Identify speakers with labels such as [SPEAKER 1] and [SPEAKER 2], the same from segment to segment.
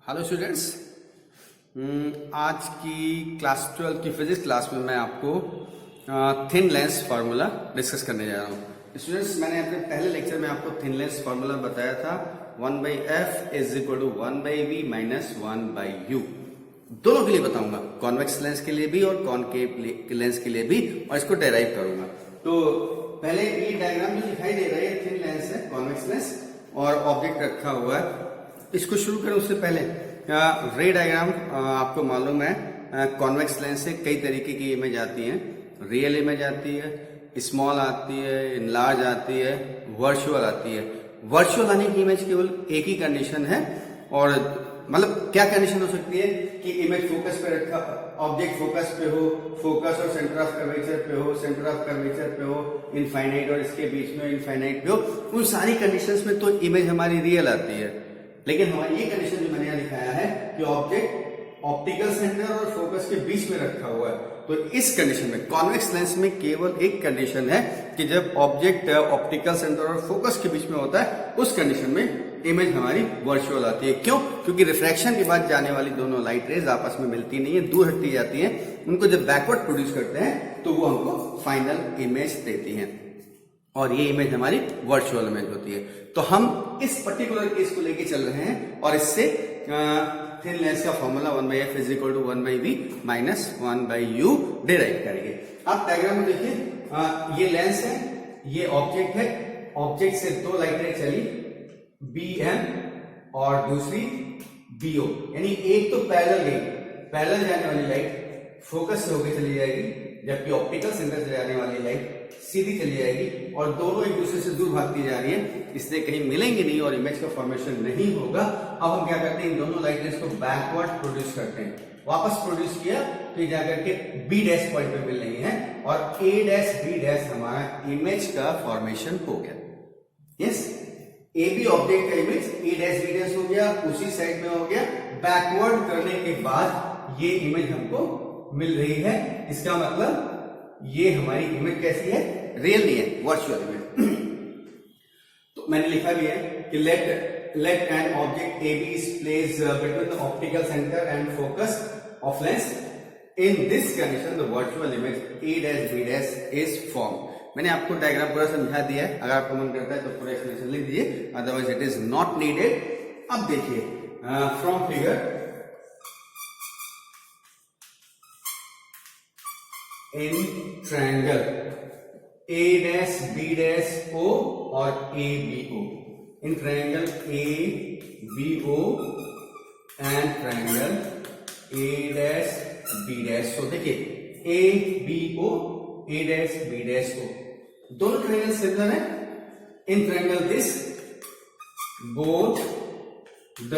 [SPEAKER 1] Hello students. आज की class 12 की फिजिक्स क्लास में मैं आपको थिन लेंस फार्मूला डिस्कस करने जा रहा हूँ। स्टूडेंट्स, मैंने अपने पहले लेक्चर में आपको थिन लेंस फार्मूला बताया था 1/f is equal to 1/v minus 1/u। दोनों के लिए बताऊंगा, कॉन्वेक्स लेंस के लिए भी और कॉनकेव लेंस के लिए भी, और इसको डेराइव करूंगा। तो पहले ये डायग्राम जो दिखाई दे रहा है थिन लेंस है, कॉन्वेक्स लेंस, और ऑब्जेक्ट रखा हुआ है। इसको शुरू करें उससे पहले रे डायग्राम आपको मालूम है, कॉन्वेक्स लेंस से कई तरीके की इमेज आती है। रियल इमेज आती है, स्मॉल आती है, इनलार्ज आती है, वर्चुअल आती है। वर्चुअल आने की इमेज केवल एक ही कंडीशन है, और मतलब क्या कंडीशन हो सकती है कि इमेज फोकस पे रखा, ऑब्जेक्ट फोकस पे हो, फोकस और सेंटर ऑफ कर्वेचर पे हो, सेंटर ऑफ कर्वेचर पे हो, इनफाइनाइट और इसके बीच में इनफाइनाइट पे हो। उन सारी कंडीशंस में तो इमेज हमारी रियल आती है। लेकिन हमारी ये कंडीशन जो मैंने यहां दिखाया है कि ऑब्जेक्ट ऑप्टिकल सेंटर और फोकस के बीच में रखा हुआ है, तो इस कंडीशन में कॉन्वेक्स लेंस में केवल एक कंडीशन है कि जब ऑब्जेक्ट ऑप्टिकल सेंटर और फोकस के बीच में होता है, उस कंडीशन में इमेज हमारी वर्चुअल आती है। क्यों? क्योंकि रिफ्रैक्शन के बाद जाने वाली दोनों लाइट रेज आपस में मिलती नहीं है, दूर हटती जाती है। उनको जब बैकवर्ड प्रोड्यूस करते हैं तो वो हमको फाइनल इमेज देती है, और ये इमेज हमारी वर्चुअल इमेज होती है। तो हम इस पर्टिकुलर केस को लेके चल रहे हैं, और इससे थिन लेंस का formula 1/f is equal to 1/v minus 1/u derive करेंगे। आप डायग्राम में देखिए, ये लेंस है, ये ऑब्जेक्ट है। ऑब्जेक्ट से दो लाइटें चली, bm और दूसरी bo, यानी एक तो पैरेलल गई, पैरेलल जाने वाली लाइट फोकस से होकर चली जाएगी, जबकि ऑप्टिकल सेंटर से जाने वाली लाइट सीधी चली जाएगी, और दोनों एक दूसरे से दूर भागती जा रही है, इसलिए कहीं मिलेंगे नहीं और इमेज का फॉर्मेशन नहीं होगा। अब हम क्या करते हैं, इन दोनों लाइट रेज को बैकवर्ड प्रोड्यूस करते हैं। वापस प्रोड्यूस किया तो जाकर के बी डैश पॉइंट पे मिल रही है, और ए डैश बी डैश हमारा इमेज का फॉर्मेशन हो गया। यस, ए बी ऑब्जेक्ट का image A dash B dash हो गया, उसी साइड में हो गया। बैकवर्ड करने के बाद ये इमेज हमको मिल रही है। इसका मतलब ये हमारी इमेज कैसी है? रियल नहीं है, वर्चुअल इमेज। तो मैंने लिखा भी है कि let an object A B is placed between the optical centre and focus of lens. In this condition the virtual image A dash B dash is form. मैंने आपको डायग्राम पूरा समझा दिया है, अगर आपको मन करता है तो पूरा एक्सप्लेनेशन लिख दीजिए, otherwise it is not needed. अब देखिए, from figure in triangle A dash B dash O और A B O, in triangle A B O and triangle A dash B dash O. देखिए, A B O, A dash B dash O, दोनों triangle similar है। In triangle this both the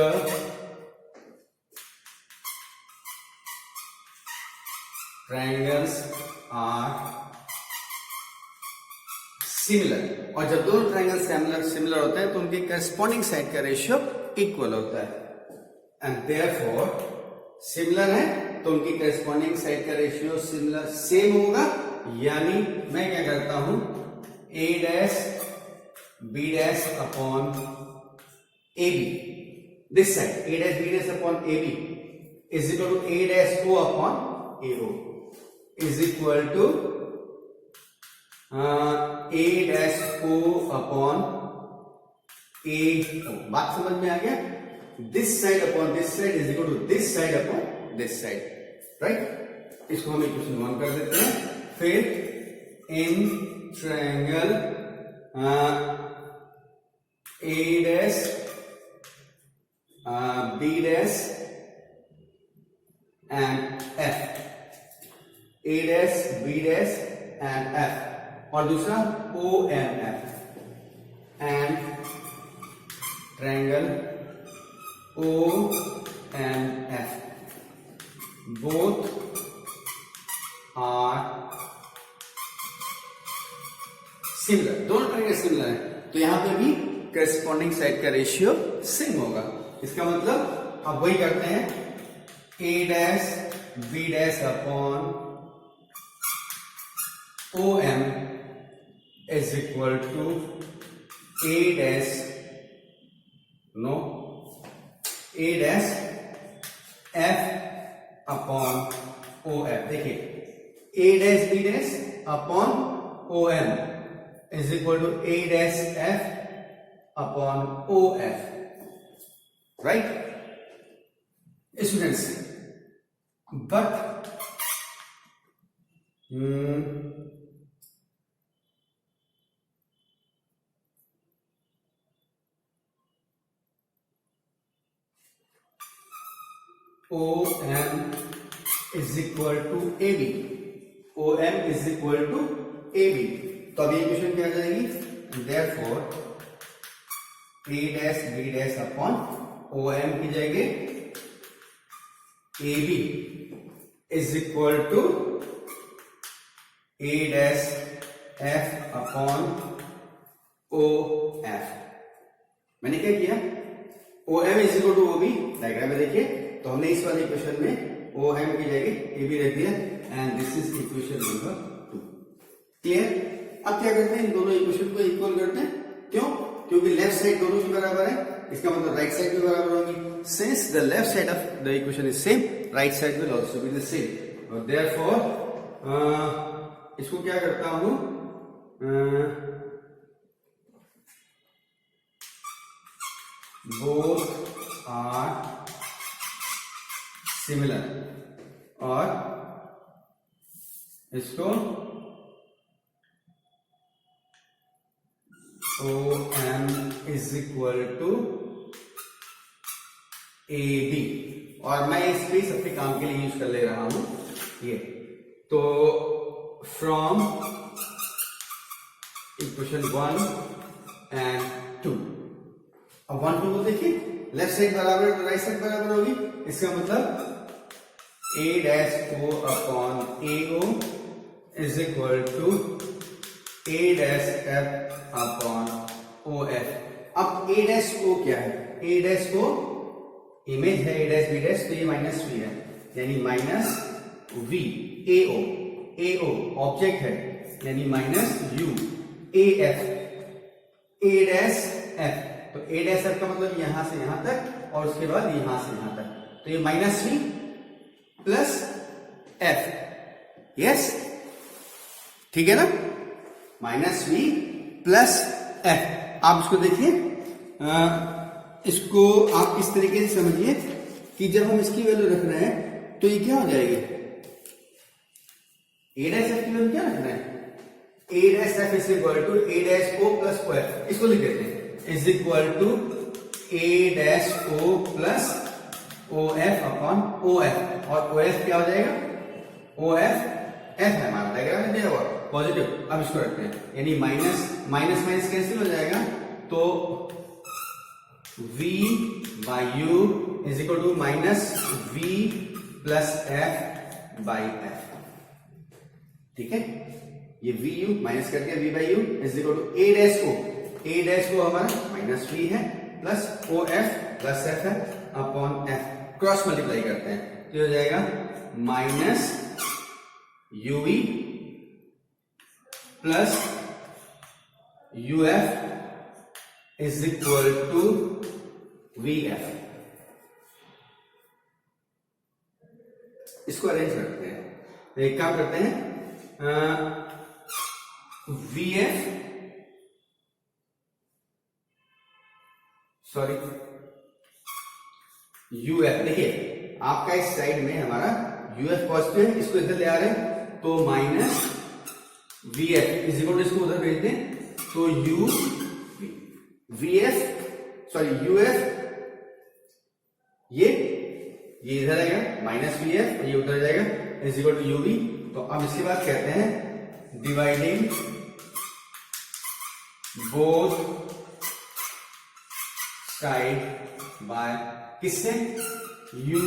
[SPEAKER 1] triangles are similar, और जब दोनों triangle similar होते हैं तो उनके करस्पॉन्डिंग साइड का रेशियो इक्वल होता है। एंड देयरफॉर सिमिलर है तो उनकी करस्पॉन्डिंग साइड का रेशियो सिमिलर सेम होगा। यानी मैं क्या करता हूं, A dash B dash upon A B, this side A dash B dash upon A B is equal to A dash O upon A O is equal to A dash O upon A O. बात समझ में आ गया? This side upon this side is equal to this side upon this side, right? इसको हम equation 1 कर देते हैं। फिर in triangle A dash B dash and F, A dash B dash and F, और दूसरा O M F, and triangle O M F, both are similar. दोनों triangle similar है, तो यहां पे भी करस्पॉन्डिंग साइड का रेशियो सेम होगा। इसका मतलब अब वही करते हैं, A dash B dash upon O M is equal to A dash, no, a dash F upon O F. देखिए A dash B dash upon O M is equal to A dash F upon O F, right students. But O M is equal to A B, O M is equal to A B. तो अब ये equation क्या आ जाएगी, therefore A dash B dash upon O M की जगह A B is equal to A dash F upon O F. मैंने क्या किया, O M is equal to O B, diagram में देखिए, तो हमने इस वाले इक्वेशन में ओ एम की जगह ए बी रख दिया and this is equation number 2। Clear. अब क्या करते हैं, इन दोनों इक्वेशन को इक्वल करते हैं। क्यों, क्योंकि लेफ्ट साइड दोनों की बराबर है, इसका मतलब राइट साइड भी बराबर होगी। Since the left side of the equation is same, right side will also be the same. और देयरफॉर इसको क्या करता हूं, बोथ आर सिमिलर, और इसको O M is equal to A B, और मैं इस स्पेस अपने काम के लिए यूज कर ले रहा हूं ये। तो फ्रॉम इक्वेशन 1 एंड 2, अब 1 2 को देखिए, लेफ्ट साइड बराबर है तो राइट साइड बराबर होगी। इसका मतलब A dash O upon A O is equal to A dash F upon O F. अब ए डैश ओ क्या है, ए डैश ओ इमेज है, ए डैश बी डैश, तो ये माइनस वी है, यानी minus v. A O object है, यानी minus u. A F, A dash F, तो ए डैश एफ का मतलब यहां से यहां तक और उसके बाद यहां से यहां तक, तो ये minus v plus f. Yes, ठीक है ना, माइनस वी प्लस एफ। आप इसको देखिए, इसको आप इस तरीके से समझिए कि जब हम इसकी वैल्यू रख रहे हैं तो ये क्या हो जाएगी, ए डैश एफ की वैल्यू क्या रख रहे हैं, A dash F is equal to A dash O plus O F. इसको लिख देते हैं is equal to A dash O plus O F upon O F, और ओ एफ क्या हो जाएगा, ओ एफ एफ है हमारा, डायग्राम में दिया हुआ पॉजिटिव। अब इसको रखते हैं, यानी माइनस माइनस माइनस कैंसिल हो जाएगा, तो v by u is equal to minus v plus f by f. ठीक है, ये वी यू माइनस करके v by u is equal to A dash O, A dash O हमारा minus v है plus O F plus f है upon f, cross multiply करते हैं तो हो जाएगा minus u v plus u f is equal to v f. इसको arrange करते हैं, तो एक काम करते हैं, we f sorry u F. देखिए आपका इस साइड में हमारा यू एफ पॉजिटिव है, इसको इधर ले आ रहे हैं, तो minus v f is equal to, इसको उधर भेज दें तो u we f sorry u f, ये इधर आएगा माइनस वी एफ, ये उधर जाएगा is equal to u v. तो अब इसके बाद कहते हैं डिवाइडिंग बोथ साइड बाय किससे, यू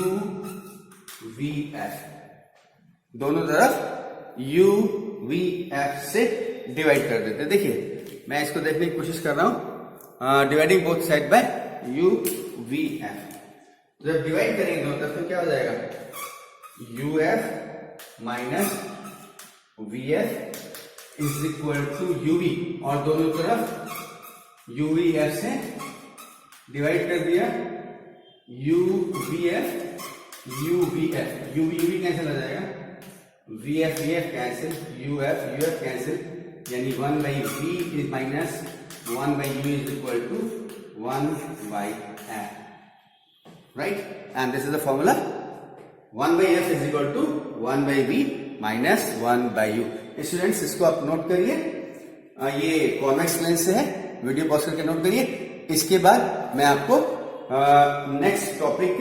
[SPEAKER 1] वी एफ, दोनों तरफ यू वी एफ से डिवाइड कर देते हैं। देखिए मैं इसको देखने की कोशिश कर रहा हूं, dividing both side by u we f. जब डिवाइड करेंगे दोनों तरफ तो क्या हो जाएगा, u f minus v f is equal to u v, और दोनों तरफ यू वी एफ से डिवाइड कर दिया, u we f u we f, u v cancel हो जाएगा, v f cancel, u f cancel, यानी 1 by v is minus 1 by u is equal to 1 by f, right, and this is the formula 1 by f is equal to 1 by v minus 1 by u. Students इसको आप note करिए, ये convex lens से है, video pause करके note करिए। इसके बाद मैं आपको नेक्स्ट टॉपिक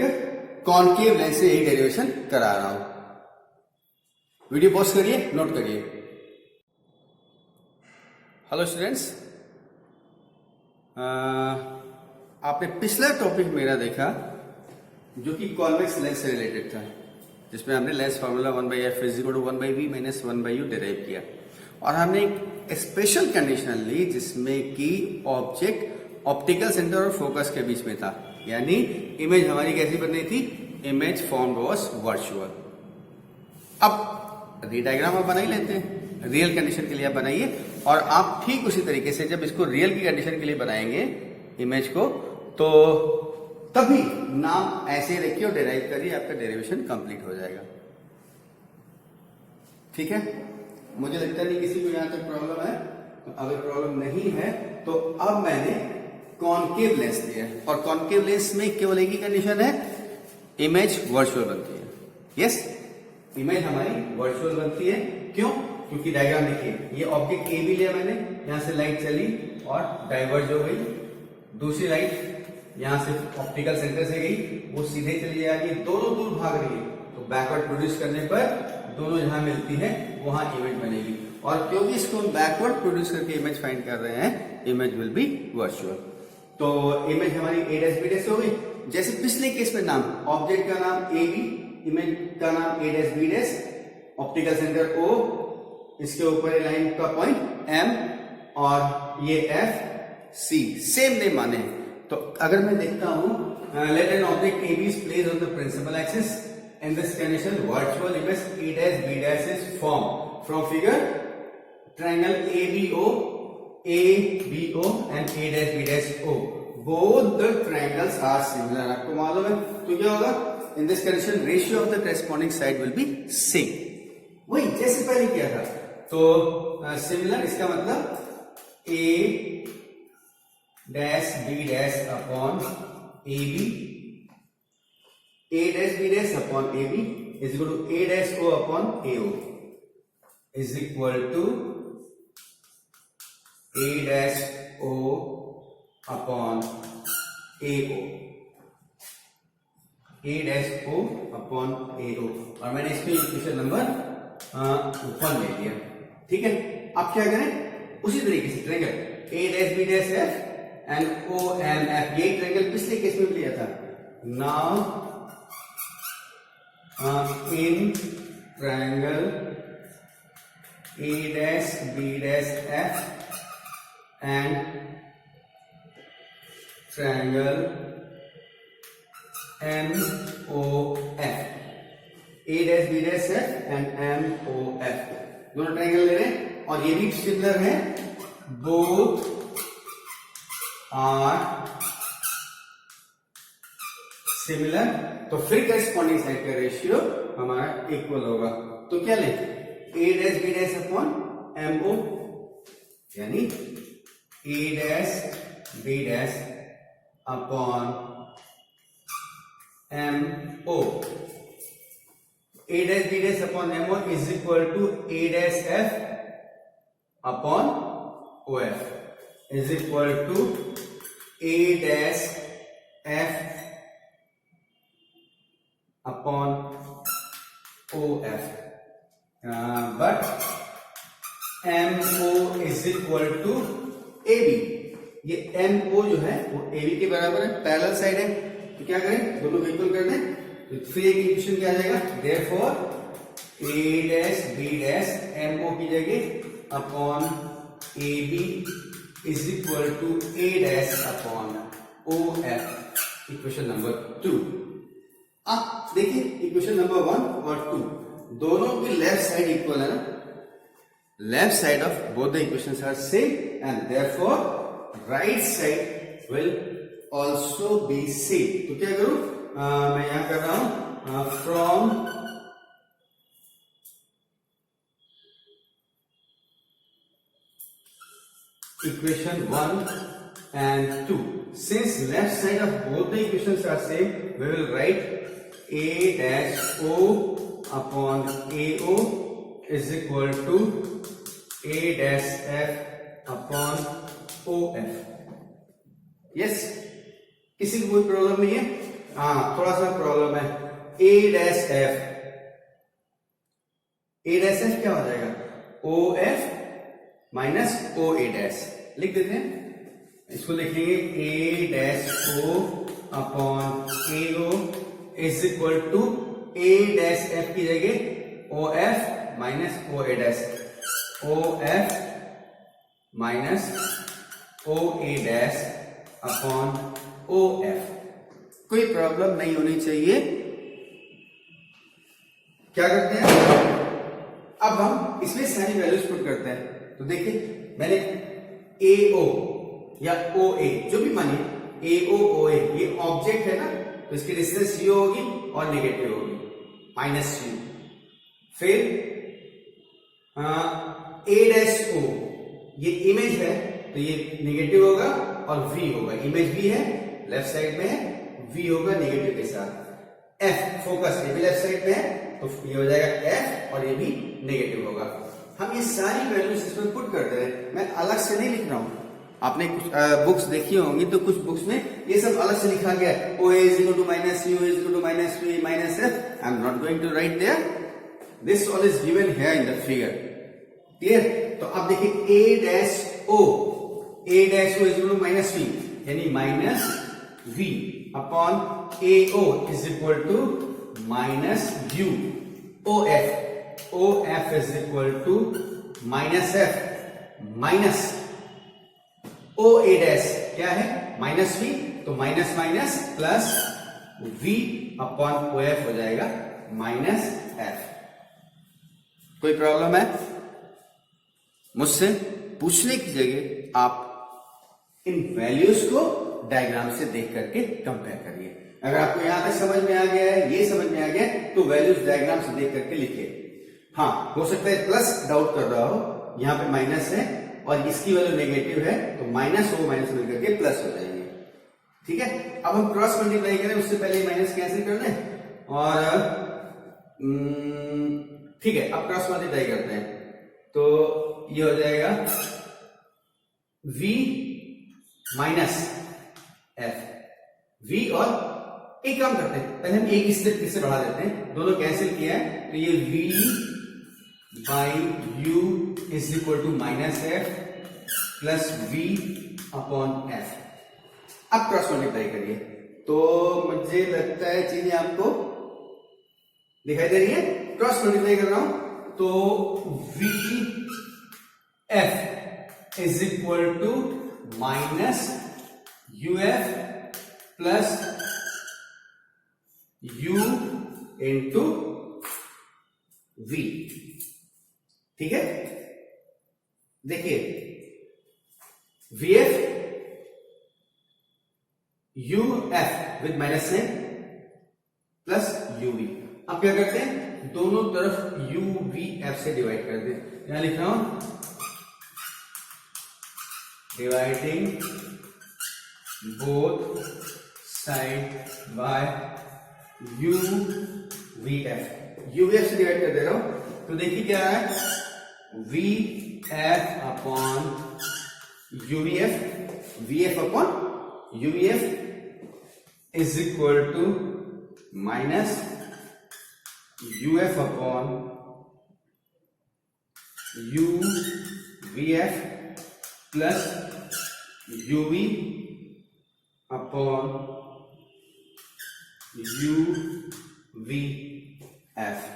[SPEAKER 1] कॉनकेव लेंस से यही डेरिवेशन करा रहा हूं। वीडियो पॉज करिए, नोट करिए। हेलो स्टूडेंट्स, आपने पिछला टॉपिक मेरा देखा जो कि कॉन्वेक्स लेंस से रिलेटेड था, जिसमें हमने lens formula 1 by f is equal to 1 by v minus 1 by u derive किया, और हमने एक स्पेशल कंडीशन ली जिसमें कि ऑब्जेक्ट ऑप्टिकल सेंटर और फोकस के बीच में था, यानी इमेज हमारी कैसी बन रही थी, इमेज फॉर्म्ड वाज वर्चुअल। अब रीडायग्राम आप बना ही लेते हैं, रियल कंडीशन के लिए आप बनाइए, और आप ठीक उसी तरीके से जब इसको रियल की कंडीशन के लिए बनाएंगे इमेज को, तो तभी नाम ऐसे रखिए और डेराइव करिए, आपका डेरिवेशन कंप्लीट हो जाएगा। ठीक है, मुझे लगता नहीं किसी को यहां तक प्रॉब्लम है। अगर प्रॉब्लम नहीं है तो अब मैंने कॉनकेव लेंस लिया है, और कॉनकेव लेंस में केवल एक ही कंडीशन है, इमेज वर्चुअल बनती है। यस, इमेज हमारी वर्चुअल बनती है। क्यों? क्योंकि डायग्राम देखिए, ये ऑब्जेक्ट ए भी लिया मैंने, यहां से लाइट चली और डाइवर्ज हो गई, दूसरी लाइट यहां से ऑप्टिकल सेंटर से गई, वो सीधे चली जाएगी, दोनों दूर भाग रही है, तो बैकवर्ड प्रोड्यूस करने पर दोनों जहां मिलती है वहां इमेज बनेगी, और क्योंकि इसको हम बैकवर्ड प्रोड्यूस करके इमेज फाइंड कर रहे हैं, इमेज विल बी वर्चुअल। तो इमेज हमारी ए डैश बी डैश हो गई। जैसे पिछले केस में नाम, ऑब्जेक्ट का नाम ए बी, इमेज का नाम A dash B dash, optical centre O, इसके ऊपर लाइन का पॉइंट एम, और ये एफ सी, सेम नेम माने। तो अगर मैं देखता हूं let an object A B is placed on the principal axis, in this condition virtual image A dash B dash is form from figure triangle ABO and A dash B dash O. Both the triangles are similar. आपको मालूम है, तो क्या होगा, in this condition ratio of the corresponding side will be same. वही जैसे पहले किया था, तो similar इसका मतलब A dash B dash upon AB, A dash B dash upon AB is equal to A dash O upon AO is equal to A dash O upon AO, A dash O upon AO, और मैंने इसमें equation number 1 ले लिया। ठीक है, अब क्या करें, उसी तरीके से triangle A dash B dash F and O M F, ये ट्रायंगल पिछले केस में भी लिया था। Now in triangle A dash B dash F and triangle MOF, A dash B dash F and MOF, दोनों ट्रायंगल ले रहे हैं, और ये भी सिमिलर है, both are सिमिलर, तो फिर करस्पॉन्डिंग साइड का रेशियो हमारा इक्वल होगा। तो क्या लें, A dash B dash upon MO, यानी A dash B dash upon MO, A dash B dash upon MO is equal to A dash F upon OF is equal to A dash F upon OF, but MO is equal to AB, ये MO जो है वो AB के बराबर है, parallel side है, तो क्या करें, दोनों को इक्वल कर दें, तो फिर एक इक्वेशन क्या आ जाएगा, therefore A dash B dash MO की जगह upon AB is equal to A dash upon OF, equation number 2। अब देखिए इक्वेशन नंबर 1 और 2 दोनों की लेफ्ट साइड इक्वल है ना, left side of both the equations are same and therefore right side will also be same। तो क्या करूं, मैं यहां कर रहा हूं from equation 1 and 2. Since left side of both the equations are same, we will write a dash o upon ao is equal to a dash f upon of. Yes, किसी को कोई प्रॉब्लम नहीं है? हाँ, थोड़ा सा प्रॉब्लम है. a dash f क्या हो जाएगा? of minus O A dash लिख देते हैं. इसको लिखेंगे A dash O upon A O is equal to A dash F की जगह O F minus O A dash, O F minus O A dash upon O F. कोई problem नहीं होनी चाहिए. क्या करते हैं अब हम इसमें सारी वैल्यूज पुट करते हैं. तो देखिए मैंने ए ओ या ओ ए जो भी मानिए ए ओ ए ये ऑब्जेक्ट है ना, तो इसकी डिस्टेंस यू होगी और नेगेटिव होगी माइनस यू. फिर ए डैश ओ ये इमेज है तो ये नेगेटिव होगा और वी होगा. इमेज भी है लेफ्ट साइड में है, वी होगा नेगेटिव के साथ. एफ फोकस ये भी लेफ्ट साइड में है तो ये हो जाएगा एफ और ये भी नेगेटिव होगा. हम ये सारी वैल्यूज इसमें पुट करते हैं. मैं अलग से नहीं लिख रहा हूं. आपने कुछ बुक्स देखी होंगी तो कुछ बुक्स में ये सब अलग से लिखा गया है. O is equal to minus U is equal to minus V minus F. I am not going to write there. This all is given here in the figure. Clear? तो अब देखिए A dash O is equal to minus V यानी minus V upon A O is equal to minus U. O F is equal to minus f minus o a dash क्या है minus v, तो minus minus plus v upon O F हो जाएगा minus f. कोई problem है? मुझसे पूछने की जगह आप इन वैल्यूज को डायग्राम से देख करके कंपेयर करिए. अगर आपको यहां तक समझ में आ गया है, ये समझ में आ गया है, तो वैल्यूज डायग्राम से देख करके लिखिए. हाँ, हो सकता है प्लस डाउट कर रहा हो, यहाँ पे माइनस है और इसकी वैल्यू नेगेटिव है तो माइनस ओ माइनस मिलकर के प्लस हो जाएंगे. ठीक है, अब हम क्रॉस मल्टीप्लाई करें उससे पहले माइनस कैंसिल कर दें और ठीक है अब क्रॉस मल्टीप्लाई करते हैं तो ये हो जाएगा v माइनस एफ. v और एक काम करते हैं, पहले हम एक स्टेप फिर से बढ़ा देते हैं. दोनों कैंसिल किया है तो ये v by u is equal to minus f plus v upon f. अब क्रॉस मल्टीप्लाई करिए तो मुझे लगता है चीजें आपको दिखाई दे रही है. क्रॉस मल्टीप्लाई कर रहा हूं तो v f is equal to minus u f plus u into v. ठीक है, देखिए v f u f with minus sign plus u v. अब क्या करते हैं दोनों तरफ यू वी एफ से डिवाइड कर दें. यहां लिख रहा हूं dividing both side by u we f. U V F से डिवाइड कर दे रहा हूं तो देखिए क्या है v f upon u V F. V f upon u we f is equal to minus u f upon u we f plus u v upon u we f.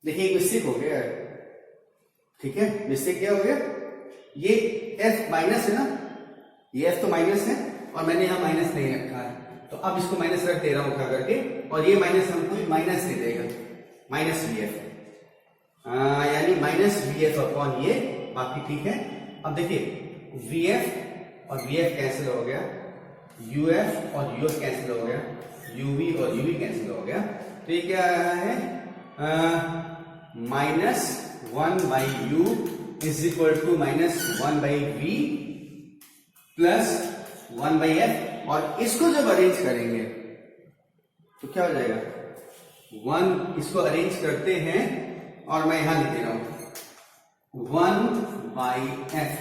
[SPEAKER 1] देखिए एक मिस्टेक हो गया. ठीक है, मिस्टेक क्या हो गया, ये f माइनस है ना, ये f तो माइनस है और मैंने यहां माइनस नहीं रखा है तो अब इसको माइनस रख दे रहा हूं उठा करके और ये माइनस हमको माइनस दे देगा माइनस वी एफ यानी माइनस वी एफ अपॉन ये. बाकी ठीक है. अब देखिए वी एफ और वी एफ कैंसिल हो गया यूएफ और यूएफ कैंसिल हो गया, यूवी और यूवी कैंसिल हो गया, तो ये क्या आ रहा है minus 1 by u is equal to minus 1 by v plus 1 by f, और इसको जब अरेंज करेंगे तो क्या हो जाएगा 1, इसको अरेंज करते हैं और मैं यहां लिख दे रहा हूं 1 by f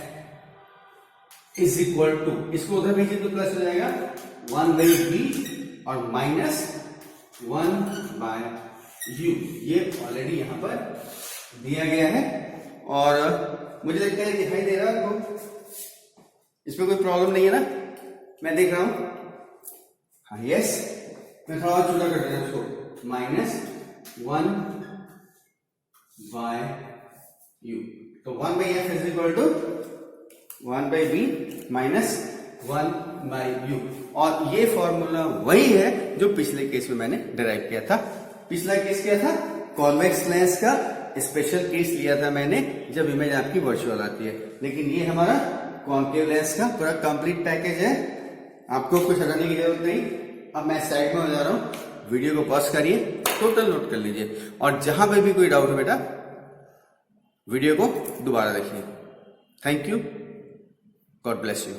[SPEAKER 1] is equal to, इसको उधर भेजिए तो प्लस हो जाएगा 1 बाई वी और माइनस 1 बाय यू। ये ऑलरेडी यहां पर दिया गया है और मुझे लगता है दिखाई दे रहा है आपको, इसमें कोई प्रॉब्लम नहीं है ना, मैं देख रहा हूं, हाँ यस, मैं थोड़ा छोटा कर देता हूं उसको, माइनस 1 बाय यू, तो 1 by f is equal to 1 by b minus 1 by u, और ये फॉर्मूला वही है जो पिछले केस में मैंने डिराइव किया था। पिछला केस क्या था, कॉन्वेक्स लेंस का स्पेशल केस लिया था मैंने जब इमेज आपकी वर्चुअल आती है, लेकिन ये हमारा कॉन्केव लेंस का पूरा कंप्लीट पैकेज है, आपको कुछ हटाने की जरूरत नहीं। अब मैं साइड में हो जा रहा हूं, वीडियो को पॉज करिए, टोटल नोट कर लीजिए, और जहां पे भी कोई डाउट हो बेटा वीडियो को दोबारा देखिए। Thank you, God bless you.